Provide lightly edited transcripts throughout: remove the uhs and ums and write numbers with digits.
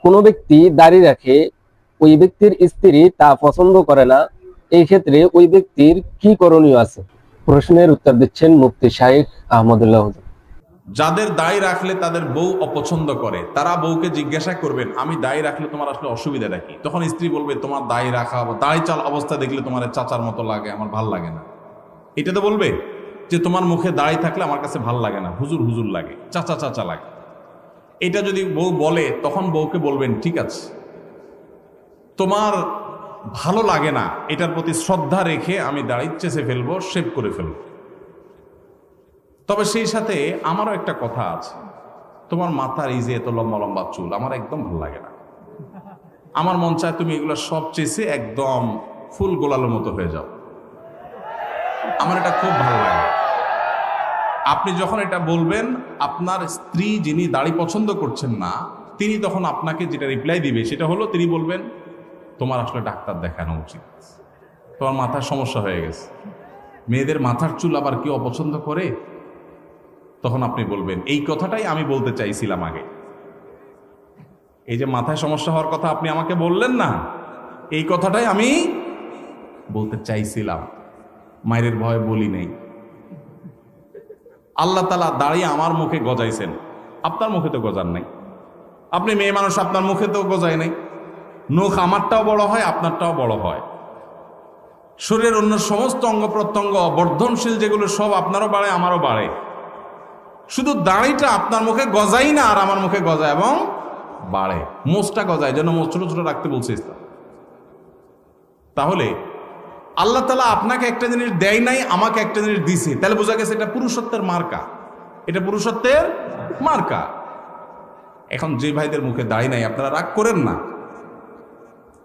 কোনো ব্যক্তি দাড়ি রাখে, ওই ব্যক্তির স্ত্রী তা পছন্দ করে না, এই ক্ষেত্রে ওই ব্যক্তির কি করণীয় আছে? প্রশ্নের উত্তর দিচ্ছেন মুফতি শাইখ আহমদুল্লাহ হুজুর। যাদের দাড়ি রাখলে তাদের বউ অপছন্দ করে, তারা বউকে জিজ্ঞাসা করবেন, আমি দাড়ি রাখলে তোমার আসলে অসুবিধাটা কি? তখন স্ত্রী বলবে, তোমার দাড়ি রাখা দাড়ি চাল অবস্থা দেখলে তোমার চাচার মতো লাগে, আমার ভাল লাগে না। এটা তো বলবে যে তোমার মুখে দাড়ি থাকলে আমার কাছে ভাল লাগে না, হুজুর হুজুর লাগে, চাচা চাচা লাগে। এটা যদি বউ বলে, তখন বউকে বলবেন, ঠিক আছে, তোমার ভালো লাগে না, এটার প্রতি শ্রদ্ধা রেখে আমি দাড়ি চেঁচে ফেলবো, শেভ করে ফেলবো। তবে সেই সাথে আমারও একটা কথা আছে, তোমার মাথার এই যে এত লম্বা লম্বা চুল আমার একদম ভালো লাগে না। আমার মন চায় তুমি এগুলো সব চেয়েছে একদম ফুল গোলালের মতো হয়ে যাও, আমার এটা খুব ভালো লাগে। আপনি যখন এটা বলবেন, আপনার স্ত্রী যিনি দাড়ি পছন্দ করছেন না, তিনি তখন আপনাকে যেটা রিপ্লাই দিবে সেটা হলো, তিনি বলবেন, তোমার আসলে ডাক্তার দেখানো উচিত, তোমার মাথার সমস্যা হয়ে গেছে। মেয়েদের মাথার চুল আবার কেউ অপছন্দ করে? তখন আপনি বলবেন, এই কথাটাই আমি বলতে চাইছিলাম আগে। এই যে মাথায় সমস্যা হওয়ার কথা আপনি আমাকে বললেন না, এই কথাটাই আমি বলতে চাইছিলাম, মায়ের ভয়ে বলি নেই। আল্লাহ তাআলা দাঁড়িয়ে আমার মুখে গজাইছেন, আপনার মুখে তো গজার নাই। আপনি মেয়ে মানুষ, আপনার মুখে তো গজায় নাই। নখ আমারটাও বড় হয়, আপনারটাও বড় হয়। শরীরের অন্য সমস্ত অঙ্গ প্রত্যঙ্গ বর্ধনশীল যেগুলো সব আপনারও বাড়ে, আমারও বাড়ে। শুধু দাড়িটা আপনার মুখে গজাই না, আর আমার মুখে গজায় এবং বাড়ে। মোচটা গজায়, যেন মোচ ছোট ছোট রাখতে বলছে ইসলাম। তাহলে আল্লাহ তাআলা আপনাকে একটা জিনিস দেয় নাই, আমাকে একটা জিনিস দিছে, তাহলে বোঝা গেছে এটা পুরুষত্বের মার্কা, এটা পুরুষত্বের মার্কা। এখন যে ভাইদের মুখে দাড়ি নাই, আপনারা রাগ করেন না,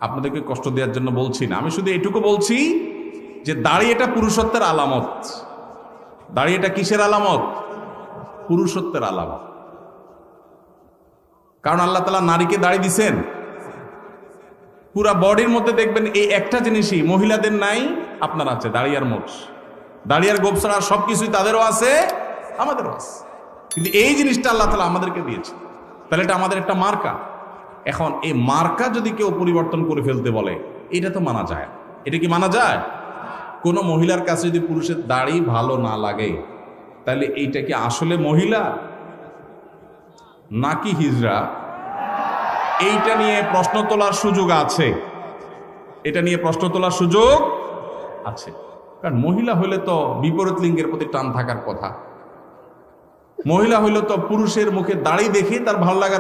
আপনাদেরকে কষ্ট দেওয়ার জন্য বলছি না। আমি শুধু এটুকু বলছি যে দাড়ি এটা পুরুষত্বের আলামত। দাড়ি এটা কিসের আলামত? পুরুষত্বের আলামত। কারণ আল্লাহ তাআলা নারীকে দাড়ি দিছেন, পুরা বডির মধ্যে দেখবেন এই একটা জিনিসই মহিলাদের নাই, আপনার আছে, দাড়ি আর মোচ। দাড়ি আর গোপ ছাড়া সবকিছুই তাদেরও আছে, আমাদেরও আছে। কিন্তু এই জিনিসটা আল্লাহ তাআলা আমাদেরকে দিয়েছে, তাহলে এটা আমাদের একটা মার্কা। এখন এই মার্কা যদি কেউ পরিবর্তন করে ফেলতে বলে, এটা তো মানা যায়। এটা কি মানা যায়? কোনো মহিলার কাছে যদি পুরুষের দাড়ি ভালো না লাগে, তাহলে এইটা কি আসলে মহিলা নাকি হিজড়া? এইটা নিয়ে প্রশ্ন তোলার সুযোগ আছে, এটা নিয়ে প্রশ্ন তোলার সুযোগ আছে। কারণ মহিলা হইলে তো বিপরীত লিঙ্গের প্রতি টান থাকার কথা, মহিলা হইলে তো পুরুষের মুখে দাড়ি দেখে তার ভালো লাগার